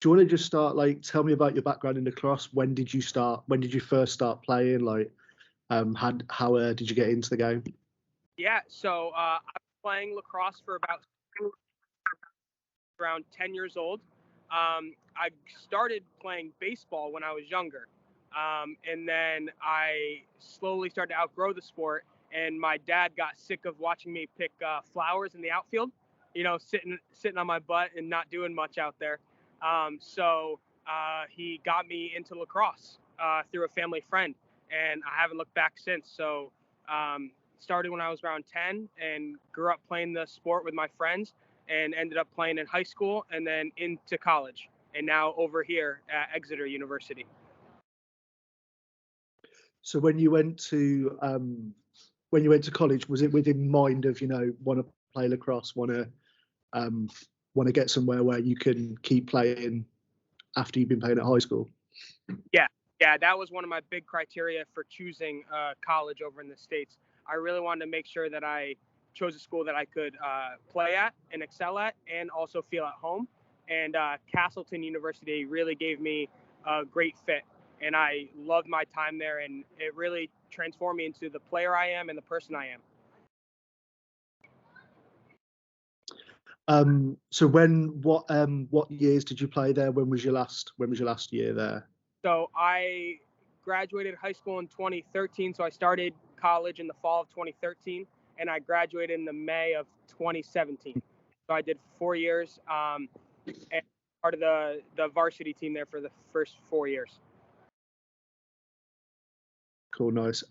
Do you want to just start, like, tell me about your background in lacrosse? When did you start? When did you first start playing? Like, how did you get into the game? Yeah, so I was playing lacrosse for about around 10 years old. I started playing baseball when I was younger. And then I slowly started to outgrow the sport. And my dad got sick of watching me pick flowers in the outfield, sitting on my butt and not doing much out there. So he got me into lacrosse through a family friend, and I haven't looked back since. So started when I was around 10 and grew up playing the sport with my friends, and ended up playing in high school and then into college, and now over here at Exeter University. So when you went to college, was it within mind of, want to play lacrosse, want to get somewhere where you can keep playing after you've been playing at high school? Yeah, that was one of my big criteria for choosing college over in the States. I really wanted to make sure that I chose a school that I could play at and excel at, and also feel at home. And Castleton University really gave me a great fit, and I loved my time there, and it really transformed me into the player I am and the person I am. So what years did you play there? When was your last year there? So I graduated high school in 2013. So I started college in the fall of 2013, and I graduated in the May of 2017. So I did 4 years, and part of the varsity team there for the first 4 years. Cool, nice.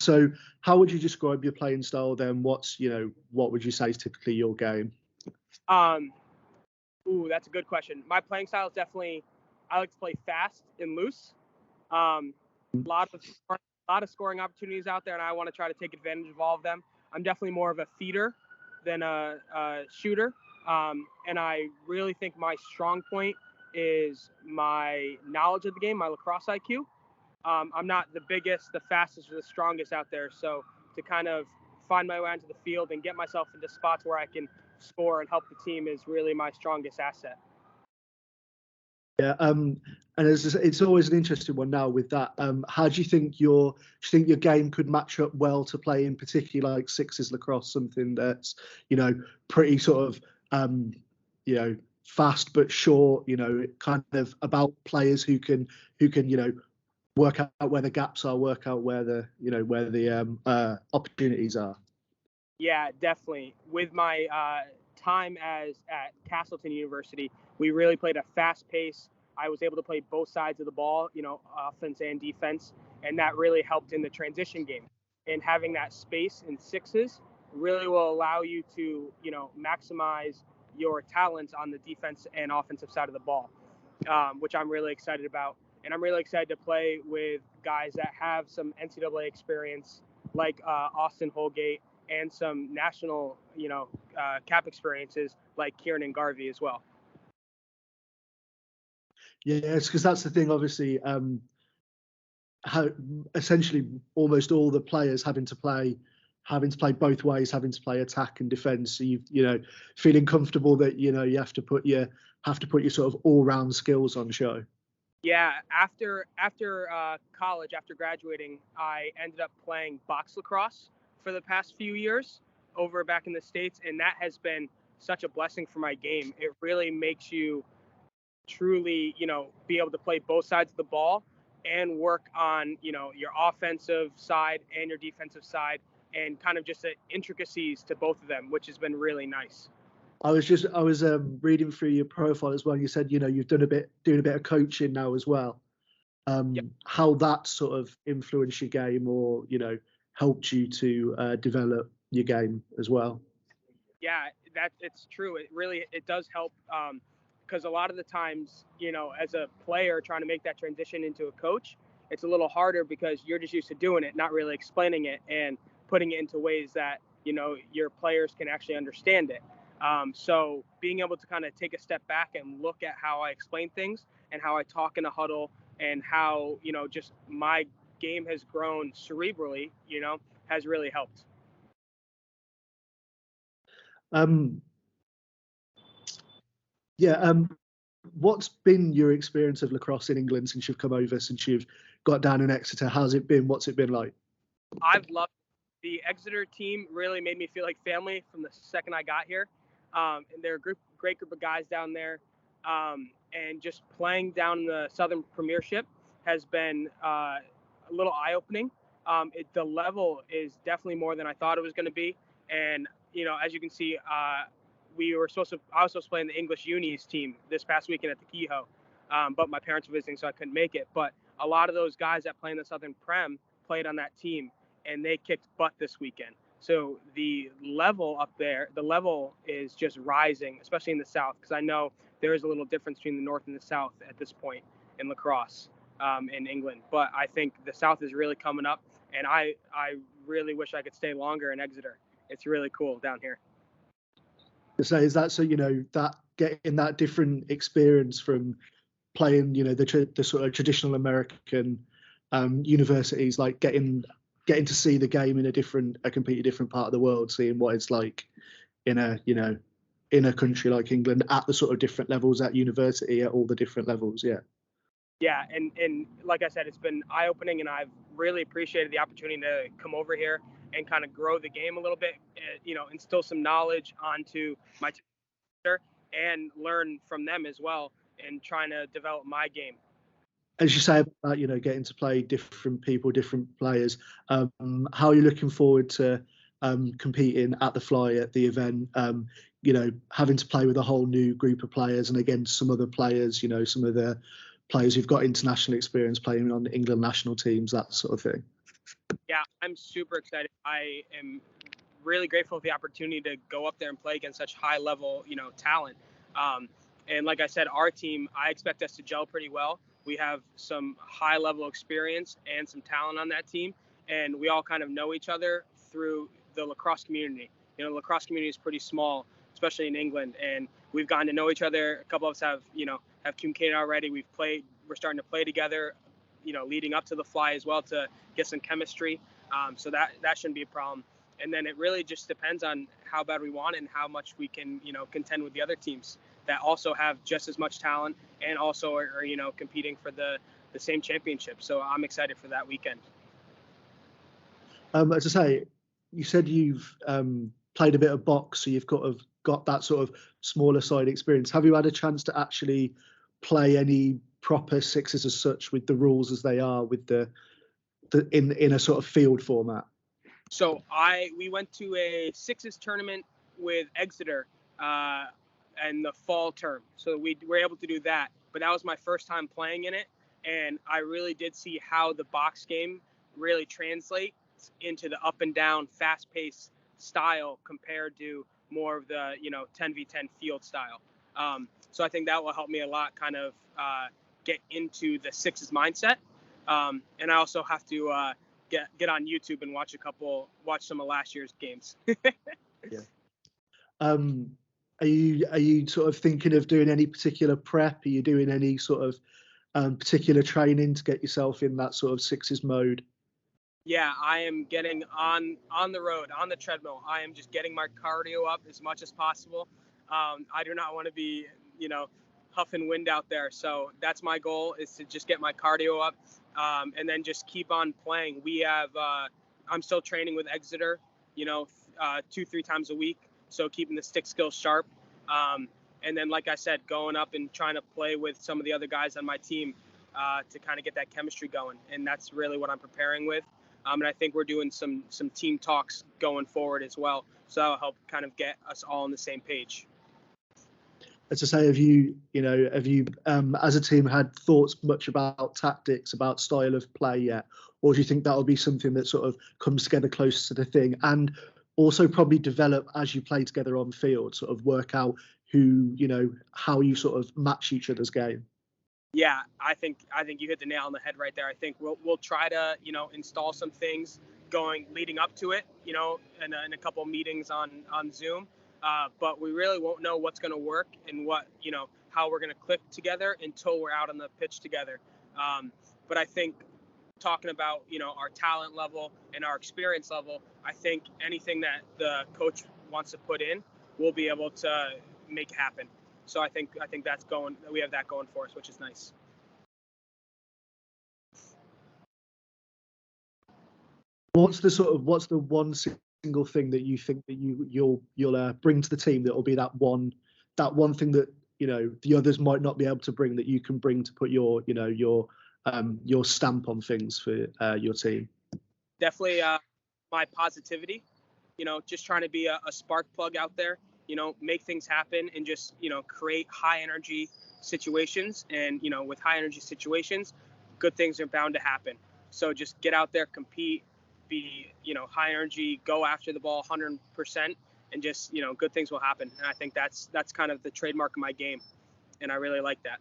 So how would you describe your playing style then? What would you say is typically your game? That's a good question. My playing style is definitely, I like to play fast and loose. A lot of scoring opportunities out there, and I want to try to take advantage of all of them. I'm definitely more of a feeder than a shooter, and I really think my strong point is my knowledge of the game, my lacrosse IQ. I'm not the biggest, the fastest, or the strongest out there, so to kind of find my way onto the field and get myself into spots where I can score and help the team is really my strongest asset. Yeah, and it's always an interesting one now with that. How do you think your game could match up well to play in particularly like sixes lacrosse, something that's pretty sort of fast but short, kind of about players who can work out where the gaps are, work out where the opportunities are. Yeah, definitely. With my time at Castleton University, we really played a fast pace. I was able to play both sides of the ball, offense and defense, and that really helped in the transition game. And having that space in sixes really will allow you to, maximize your talents on the defense and offensive side of the ball, which I'm really excited about. And I'm really excited to play with guys that have some NCAA experience, like Austin Holgate, and some national, cap experiences like Kieran and Garvey as well. Yeah, it's because that's the thing. Obviously, how essentially almost all the players having to play both ways, having to play attack and defence. So feeling comfortable that you have to put your sort of all round skills on show. Yeah, after college, after graduating, I ended up playing box lacrosse for the past few years over back in the States, and that has been such a blessing for my game. It really makes you truly, be able to play both sides of the ball and work on, your offensive side and your defensive side, and kind of just the intricacies to both of them, which has been really nice. I was reading through your profile as well. You said you've doing a bit of coaching now as well. Yep. How that sort of influenced your game, or helped you to develop your game as well? Yeah, it's true. It does help, because a lot of the times, as a player trying to make that transition into a coach, it's a little harder because you're just used to doing it, not really explaining it and putting it into ways that your players can actually understand it. So being able to kind of take a step back and look at how I explain things and how I talk in a huddle, and how just my game has grown cerebrally, has really helped. Yeah. What's been your experience of lacrosse in England since you've come over, since you've got down in Exeter? How's it been? What's it been like? I've loved the Exeter team. Really made me feel like family from the second I got here. And they're a great group of guys down there. And just playing down in the Southern Premiership has been a little eye-opening. The level is definitely more than I thought it was going to be. And as you can see, I was supposed to play in the English Unis team this past weekend at the Kehoe, but my parents were visiting, so I couldn't make it. But a lot of those guys that play in the Southern Prem played on that team, and they kicked butt this weekend. So the level up there, the level is just rising, especially in the South, because I know there is a little difference between the North and the South at this point in lacrosse in England. But I think the South is really coming up, and I really wish I could stay longer in Exeter. It's really cool down here. So is that so? That getting that different experience from playing, the sort of traditional American universities, like getting to see the game in a completely different part of the world, seeing what it's like in a country like England at the sort of different levels at university, at all the different levels. Yeah, and like I said, it's been eye-opening, and I've really appreciated the opportunity to come over here and kind of grow the game a little bit, instill some knowledge onto my team and learn from them as well, and trying to develop my game. As you say about getting to play different people, different players, how are you looking forward to competing at the Fly at the event? Having to play with a whole new group of players, and against some other players, some of the players who've got international experience playing on the England national teams, that sort of thing. Yeah, I'm super excited. I am really grateful for the opportunity to go up there and play against such high level, talent. And like I said, our team, I expect us to gel pretty well. We have some high level experience and some talent on that team, and we all kind of know each other through the lacrosse community. The lacrosse community is pretty small, especially in England, and we've gotten to know each other. A couple of us have communicated already. We're starting to play together, leading up to the Fly as well, to get some chemistry. So that shouldn't be a problem. And then it really just depends on how bad we want it and how much we can, contend with the other teams that also have just as much talent and also are competing for the same championship. So I'm excited for that weekend. As I say, you said you've played a bit of box, so you've got that sort of smaller side experience. Have you had a chance to actually play any proper sixes as such, with the rules as they are, with in a sort of field format? So we went to a sixes tournament with Exeter in the fall term. So we were able to do that, but that was my first time playing in it. And I really did see how the box game really translates into the up and down, fast paced style compared to more of the, 10v10 field style. So I think that will help me a lot, kind of get into the sixes mindset. And I also have to get on YouTube and watch some of last year's games. Yeah. Are you sort of thinking of doing any particular prep? Are you doing any sort of particular training to get yourself in that sort of sixes mode? Yeah, I am getting on the road, on the treadmill. I am just getting my cardio up as much as possible. I do not want to be, huffing wind out there. So that's my goal, is to just get my cardio up, and then just keep on playing. I'm still training with Exeter, 2-3 times a week. So keeping the stick skills sharp. And then, like I said, going up and trying to play with some of the other guys on my team to kind of get that chemistry going. And that's really what I'm preparing with. And I think we're doing some team talks going forward as well. So that'll help kind of get us all on the same page. As I say, have you as a team had thoughts much about tactics, about style of play yet? Or do you think that'll be something that sort of comes together close to the thing, and also probably develop as you play together on field, sort of work out how you sort of match each other's game? Yeah, I think you hit the nail on the head right there. I think we'll try to install some things leading up to it, in a couple of meetings on Zoom. But we really won't know what's going to work and how we're going to click together until we're out on the pitch together. But I think talking about our talent level and our experience level, I think anything that the coach wants to put in, we'll be able to make happen. So I think we have that going for us, which is nice. What's the one single thing that you think that you'll bring to the team that will be that one thing that the others might not be able to bring, that you can bring to put your stamp on things for your team? Definitely my positivity. Just trying to be a spark plug out there. Make things happen and just create high energy situations. And with high energy situations, good things are bound to happen. So just get out there, compete, be high energy, go after the ball 100%, and just good things will happen. And I think that's kind of the trademark of my game, and I really like that.